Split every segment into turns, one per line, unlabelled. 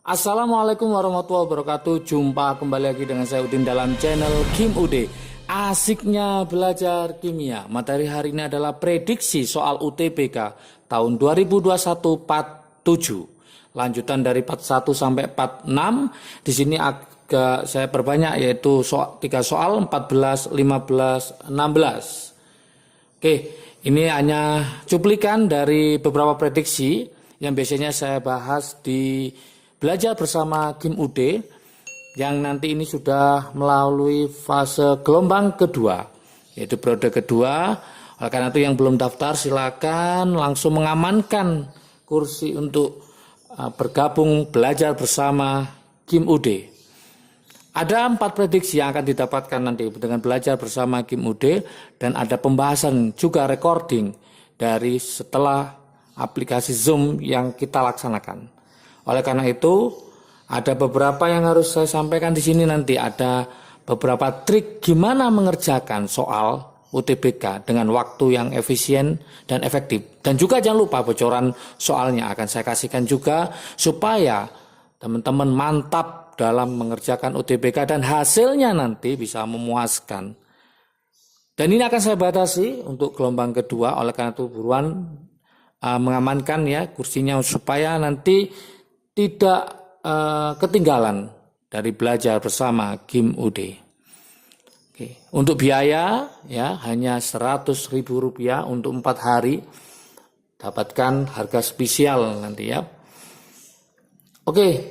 Assalamualaikum warahmatullahi wabarakatuh. Jumpa kembali lagi dengan saya Udin dalam channel Kim UD. Asiknya belajar kimia. Materi hari ini adalah prediksi soal UTBK tahun 2021 part 7. Lanjutan dari part 1 sampai part 6. Di sini agak saya perbanyak, yaitu 3 soal 14, 15, 16. Oke, ini hanya cuplikan dari beberapa prediksi yang biasanya saya bahas di Belajar Bersama Kim UD, yang nanti ini sudah melalui fase gelombang kedua, yaitu periode kedua. Oleh karena itu yang belum daftar silakan langsung mengamankan kursi untuk bergabung belajar bersama Kim UD. Ada 4 prediksi yang akan didapatkan nanti dengan belajar bersama Kim UD, dan ada pembahasan juga recording dari setelah aplikasi Zoom yang kita laksanakan. Oleh karena itu, ada beberapa yang harus saya sampaikan di sini nanti. Ada beberapa trik gimana mengerjakan soal UTBK dengan waktu yang efisien dan efektif. Dan juga jangan lupa bocoran soalnya akan saya kasihkan juga supaya teman-teman mantap dalam mengerjakan UTBK dan hasilnya nanti bisa memuaskan. Dan ini akan saya batasi untuk gelombang kedua. Oleh karena itu buruan mengamankan ya kursinya supaya nanti tidak ketinggalan dari belajar bersama Kim UD. Oke. Untuk biaya ya hanya Rp100.000 untuk 4 hari. Dapatkan harga spesial nanti ya. Oke.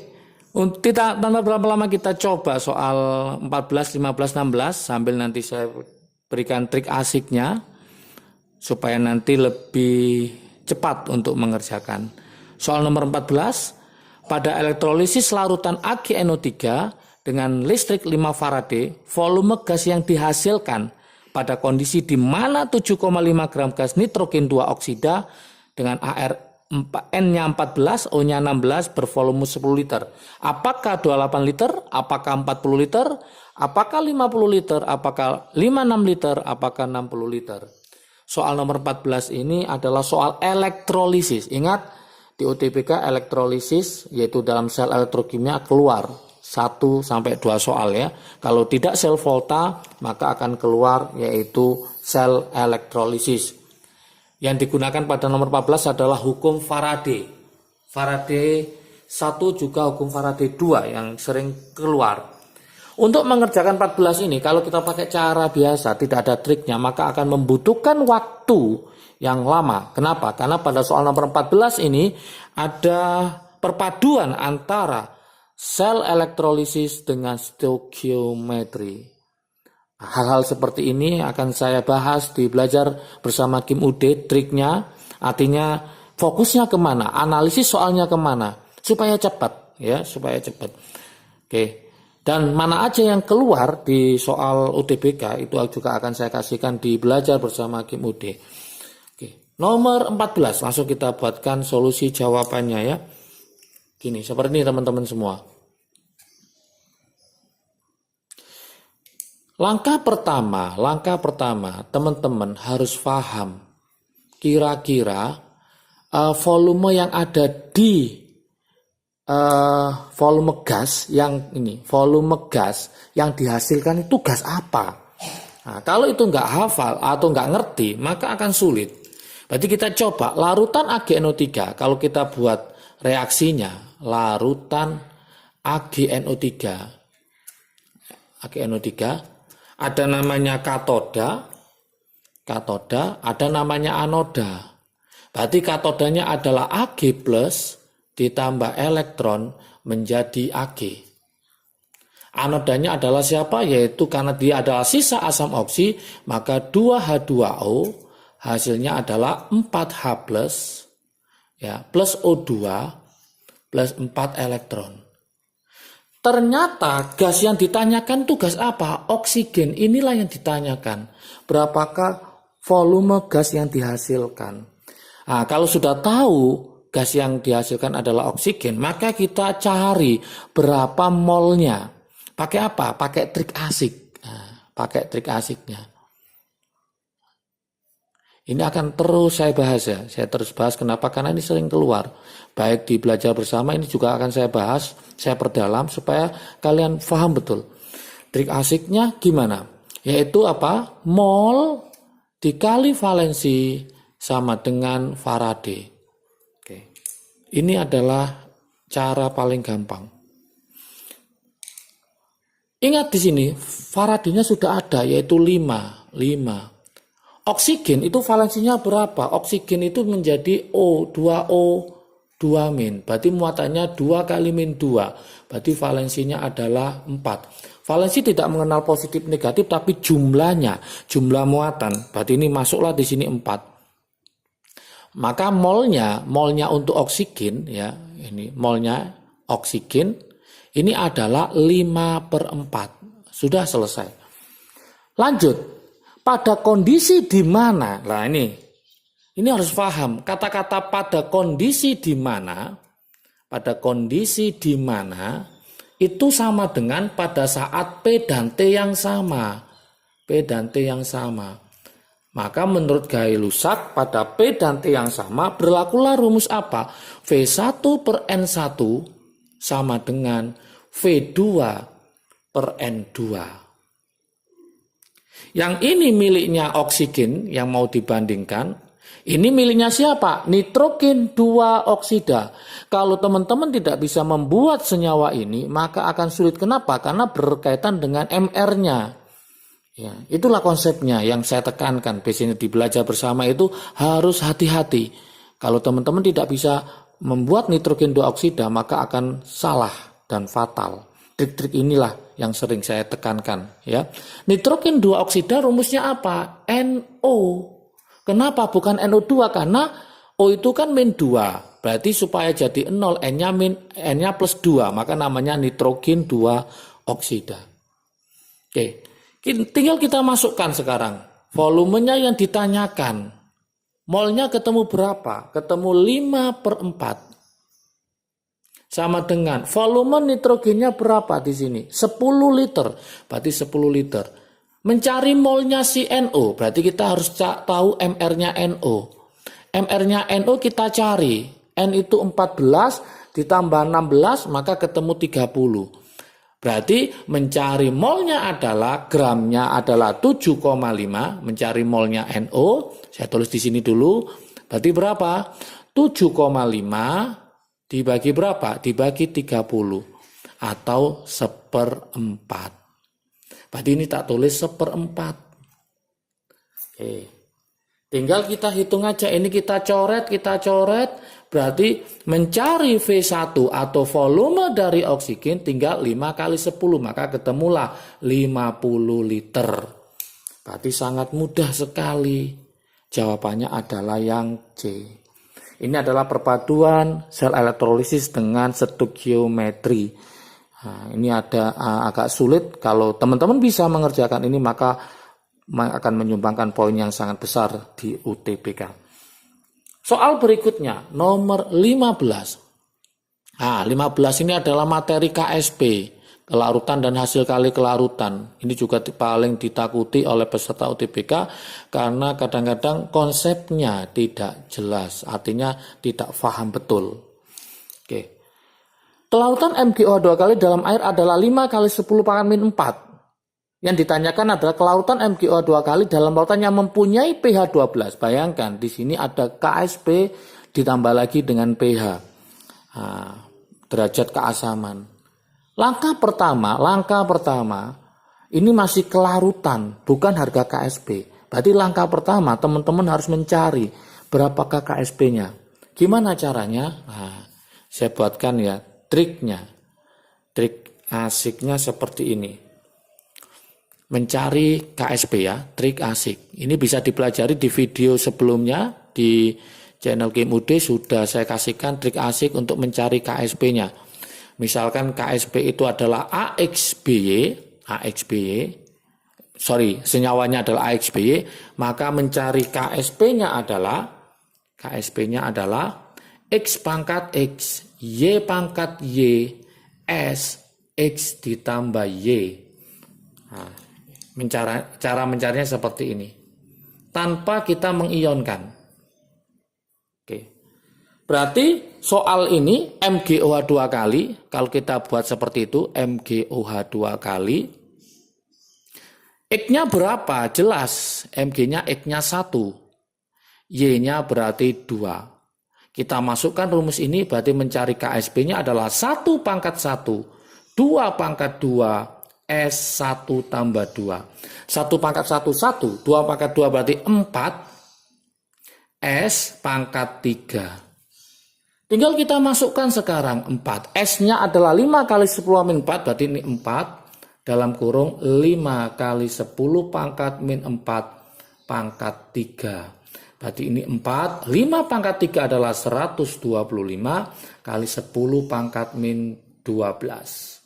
Untuk tidak tanpa berlama-lama kita coba soal 14, 15, 16 sambil nanti saya berikan trik asiknya supaya nanti lebih cepat untuk mengerjakan. Soal nomor 14. Pada elektrolisis larutan AgNO3 dengan listrik 5 Faraday, volume gas yang dihasilkan pada kondisi di mana 7,5 gram gas nitrogen 2 oksida dengan N-nya 14, O-nya 16 bervolume 10 liter. Apakah 28 liter? Apakah 40 liter? Apakah 50 liter? Apakah 56 liter? Apakah 60 liter? Soal nomor 14 ini adalah soal elektrolisis. Ingat, di UTBK elektrolisis yaitu dalam sel elektrokimia keluar 1-2 soal ya. Kalau tidak sel volta maka akan keluar yaitu sel elektrolisis. Yang digunakan pada nomor 14 adalah hukum Faraday. Faraday 1 juga hukum Faraday 2 yang sering keluar. Untuk mengerjakan 14 ini kalau kita pakai cara biasa tidak ada triknya maka akan membutuhkan waktu yang lama. Kenapa? Karena pada soal nomor 14 ini ada perpaduan antara sel elektrolisis dengan stoikiometri. Hal-hal seperti ini akan saya bahas di belajar bersama Kim UD, triknya, artinya fokusnya kemana, analisis soalnya kemana, supaya cepat, ya, supaya cepat. Oke, dan mana aja yang keluar di soal UTBK itu juga akan saya kasihkan di belajar bersama Kim UD. Nomor 14, langsung kita buatkan solusi jawabannya ya. Gini, seperti ini teman-teman semua. Langkah pertama, teman-teman harus paham kira-kira volume yang ada di volume gas yang dihasilkan itu gas apa. Nah, kalau itu nggak hafal atau nggak ngerti, maka akan sulit. Berarti kita coba larutan AgNO3, kalau kita buat reaksinya larutan AgNO3 ada namanya katoda, ada namanya anoda. Berarti katodanya adalah Ag plus ditambah elektron menjadi Ag. Anodanya adalah siapa? Yaitu karena dia adalah sisa asam oksi, maka 2H2O hasilnya adalah 4H plus, ya, plus O2 plus 4 elektron. Ternyata gas yang ditanyakan itu gas apa? Oksigen. Inilah yang ditanyakan. Berapakah volume gas yang dihasilkan? Nah, kalau sudah tahu gas yang dihasilkan adalah oksigen, maka kita cari berapa molnya. Pakai apa? Pakai trik asik. Nah, pakai trik asiknya. Ini akan terus saya bahas ya. Saya terus bahas kenapa? Karena ini sering keluar. Baik di belajar bersama ini juga akan saya bahas, saya perdalam supaya kalian paham betul. Trik asiknya gimana? Yaitu apa? Mol dikali valensi sama dengan Faraday. Oke. Ini adalah cara paling gampang. Ingat di sini Faraday-nya sudah ada yaitu 5. Oksigen itu valensinya berapa? Oksigen itu menjadi O, 2O, 2 min. Berarti muatannya 2 kali min 2. Berarti valensinya adalah 4. Valensi tidak mengenal positif negatif tapi jumlahnya, jumlah muatan. Berarti ini masuklah di sini 4. Maka molnya untuk oksigen ya, ini molnya oksigen ini adalah 5/4. Sudah selesai. Lanjut. Pada kondisi di mana, nah ini harus paham kata-kata pada kondisi di mana itu sama dengan pada saat P dan T yang sama, Maka menurut Gay-Lussac pada P dan T yang sama berlakulah rumus apa? V1/N1 sama dengan V2/N2. Yang ini miliknya oksigen yang mau dibandingkan. Ini miliknya siapa? Nitrogen 2 oksida. Kalau teman-teman tidak bisa membuat senyawa ini, maka akan sulit. Kenapa? Karena berkaitan dengan MR-nya. Ya, itulah konsepnya yang saya tekankan. Biasanya di belajar bersama itu harus hati-hati. Kalau teman-teman tidak bisa membuat nitrogen 2 oksida, maka akan salah dan fatal. Trik-trik inilah yang sering saya tekankan ya. Nitrogen 2 oksida rumusnya apa? NO. Kenapa bukan NO2? Karena O itu kan min 2. Berarti supaya jadi 0 N-nya plus 2, maka namanya nitrogen 2 oksida. Oke. Tinggal kita masukkan sekarang volumenya yang ditanyakan. Molnya ketemu berapa? Ketemu 5/4. Sama dengan volume nitrogennya berapa di sini? 10 liter. Berarti 10 liter. Mencari molnya si NO. Berarti kita harus tahu MR-nya NO. MR-nya NO kita cari. N itu 14 ditambah 16 maka ketemu 30. Berarti mencari molnya adalah gramnya adalah 7,5. Mencari molnya NO. Saya tulis di sini dulu. Berarti berapa? 7,5 dibagi berapa? Dibagi 30 atau 1/4. Berarti ini tak tulis 1/4. Oke. Tinggal kita hitung aja. Ini kita coret. Berarti mencari V1 atau volume dari oksigen tinggal 5 kali 10. Maka ketemulah 50 liter. Berarti sangat mudah sekali. Jawabannya adalah yang C. Ini adalah perpaduan sel elektrolisis dengan stoikiometri. Nah, ini agak sulit. Kalau teman-teman bisa mengerjakan ini maka akan menyumbangkan poin yang sangat besar di UTBK. Soal berikutnya nomor 15. Nah, 15 ini adalah materi KSP, kelarutan dan hasil kali kelarutan. Ini juga paling ditakuti oleh peserta UTBK karena kadang-kadang konsepnya tidak jelas, artinya tidak paham betul. Oke. Kelarutan MgO2 kali dalam air adalah 5 kali 10 pangkat min 4. Yang ditanyakan adalah kelarutan MgO2 kali dalam lautan yang mempunyai pH 12. Bayangkan di sini ada KSP ditambah lagi dengan pH. Nah, derajat keasaman. Langkah pertama ini masih kelarutan, bukan harga KSP. Berarti langkah pertama teman-teman harus mencari berapakah KSP-nya. Gimana caranya? Nah, saya buatkan ya triknya. Trik asiknya seperti ini. Mencari KSP ya, trik asik. Ini bisa dipelajari di video sebelumnya di channel Kim UD sudah saya kasihkan trik asik untuk mencari KSP-nya. Misalkan KSP itu adalah senyawanya adalah AXBY, maka mencari KSP-nya adalah X pangkat X, Y pangkat Y, S, X ditambah Y. Nah, cara mencarinya seperti ini. tanpa kita mengionkan. Oke. Berarti soal ini MgOH 2 kali, kalau kita buat seperti itu, MgOH 2 kali. X-nya berapa? Jelas, Mg-nya X-nya 1. Y-nya berarti 2. Kita masukkan rumus ini berarti mencari KSP-nya adalah 1 pangkat 1, 2 pangkat 2, S1 tambah 2. 1 pangkat 1, 1, 2 pangkat 2 berarti 4, S pangkat 3. Tinggal kita masukkan sekarang 4. S-nya adalah 5 kali 10 - 4, berarti ini 4. Dalam kurung 5 kali 10 pangkat min 4 pangkat 3. Berarti ini 4. 5 pangkat 3 adalah 125 kali 10 pangkat min 12.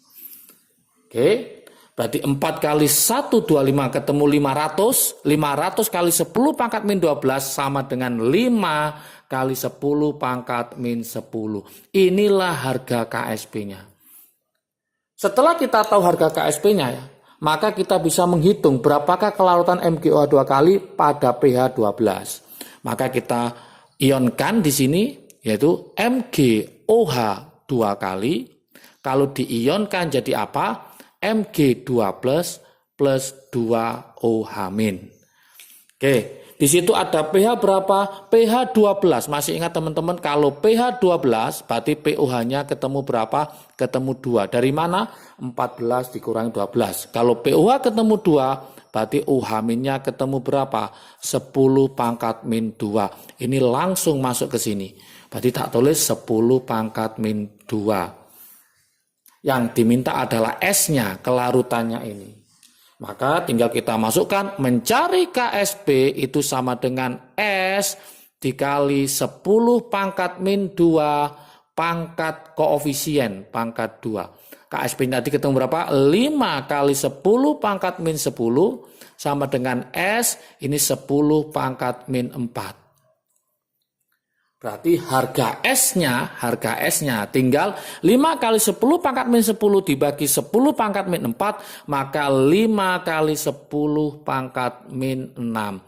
Oke. Berarti 4 kali 125 ketemu 500. 500 kali 10 pangkat min 12 sama dengan 5 kali 10 pangkat min 10. Inilah harga KSP-nya. Setelah kita tahu harga KSP-nya ya, maka kita bisa menghitung berapakah kelarutan MgOH 2 kali pada pH 12. Maka kita ionkan di sini yaitu MgOH 2 kali. Kalau diionkan jadi apa? Mg2 plus 2OH-. Oke, di situ ada pH berapa? pH 12. Masih ingat teman-teman, kalau pH 12 berarti pOH-nya ketemu berapa? Ketemu 2. Dari mana? 14 dikurangi 12. Kalau pOH ketemu 2, berarti OH-nya ketemu berapa? 10 pangkat min 2. Ini langsung masuk ke sini. Berarti tak tulis 10 pangkat min 2. Yang diminta adalah S-nya, kelarutannya ini. Maka tinggal kita masukkan, mencari KSP itu sama dengan S dikali 10 pangkat min 2 pangkat koefisien pangkat 2. KSP tadi ketemu berapa? 5 kali 10 pangkat min 10 sama dengan S, ini 10 pangkat min 4. Berarti harga S-nya tinggal 5 kali 10 pangkat min 10 dibagi 10 pangkat min 4, maka 5 kali 10 pangkat min 6.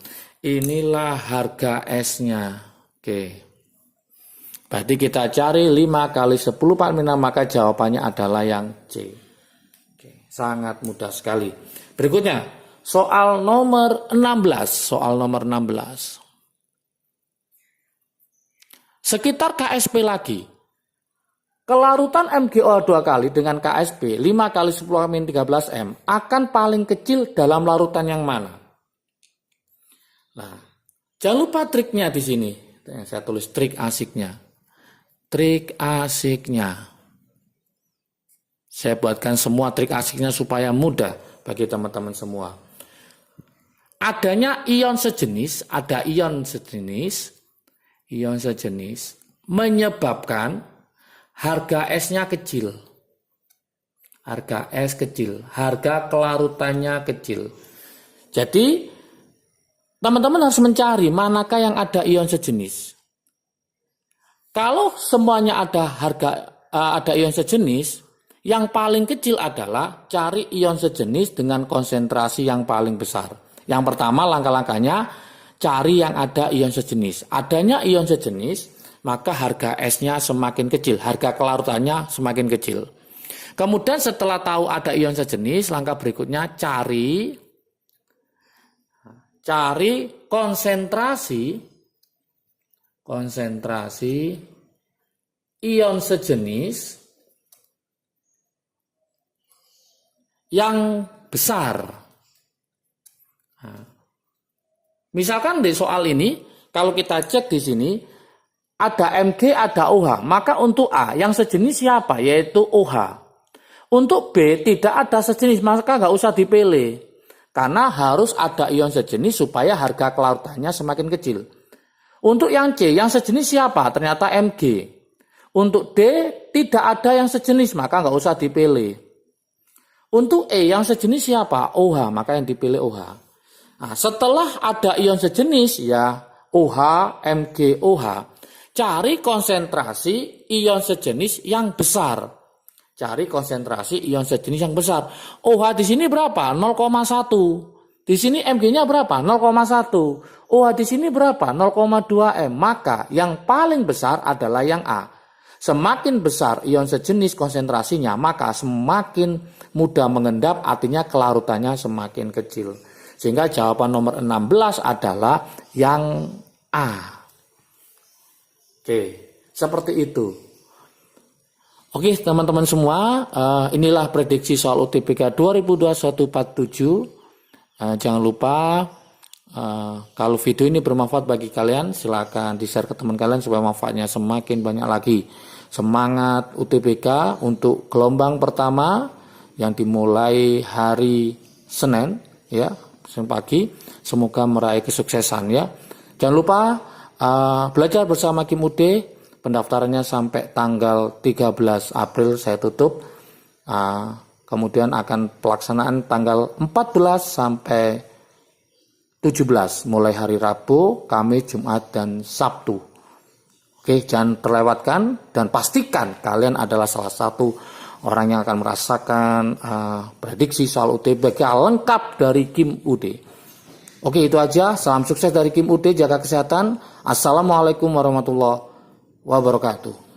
Inilah harga S-nya. Oke. Berarti kita cari 5 kali 10 pangkat min 6, maka jawabannya adalah yang C. Oke. Sangat mudah sekali. Berikutnya, soal nomor 16. Sekitar KSP lagi. Kelarutan MgOH 2 kali dengan KSP 5 kali 10 - 13 M akan paling kecil dalam larutan yang mana? Nah, jangan lupa triknya di sini. Saya tulis trik asiknya. Trik asiknya. Saya buatkan semua trik asiknya supaya mudah bagi teman-teman semua. Adanya ion sejenis, ada ion sejenis menyebabkan harga S-nya kecil. Harga S kecil, harga kelarutannya kecil. Jadi, teman-teman harus mencari manakah yang ada ion sejenis. Kalau semuanya ada ion sejenis, yang paling kecil adalah cari ion sejenis dengan konsentrasi yang paling besar. Yang pertama langkah-langkahnya cari yang ada ion sejenis. Adanya ion sejenis, maka harga S-nya semakin kecil, harga kelarutannya semakin kecil. Kemudian setelah tahu ada ion sejenis, langkah berikutnya cari konsentrasi ion sejenis yang besar. Misalkan di soal ini, kalau kita cek di sini, ada Mg, ada OH. Maka untuk A, yang sejenis siapa? Yaitu OH. Untuk B, tidak ada sejenis, maka nggak usah dipilih. Karena harus ada ion sejenis supaya harga kelarutannya semakin kecil. Untuk yang C, yang sejenis siapa? Ternyata Mg. Untuk D, tidak ada yang sejenis, maka nggak usah dipilih. Untuk E, yang sejenis siapa? OH, maka yang dipilih OH. Nah, setelah ada ion sejenis ya OH, MgOH, cari konsentrasi ion sejenis yang besar. Cari konsentrasi ion sejenis yang besar. OH di sini berapa? 0,1. Di sini Mg-nya berapa? 0,1. OH di sini berapa? 0,2 M. Maka yang paling besar adalah yang A. Semakin besar ion sejenis konsentrasinya, maka semakin mudah mengendap, artinya kelarutannya semakin kecil. Sehingga jawaban nomor 16 adalah yang A. Oke, seperti itu. Oke, teman-teman semua, inilah prediksi soal UTBK 2021-47. Jangan lupa, kalau video ini bermanfaat bagi kalian, silakan di-share ke teman kalian supaya manfaatnya semakin banyak lagi. Semangat UTBK untuk gelombang pertama yang dimulai hari Senin, ya, Senin pagi. Semoga meraih kesuksesan, ya. Jangan lupa belajar bersama Kim UD. Pendaftarannya sampai tanggal 13 April saya tutup. Kemudian akan pelaksanaan tanggal 14 sampai 17, mulai hari Rabu, Kamis, Jumat, dan Sabtu. Oke, jangan terlewatkan dan pastikan kalian adalah salah satu orang yang akan merasakan prediksi soal UTBK lengkap dari Kim UD. Oke, itu aja. Salam sukses dari Kim UD, jaga kesehatan. Assalamualaikum warahmatullahi wabarakatuh.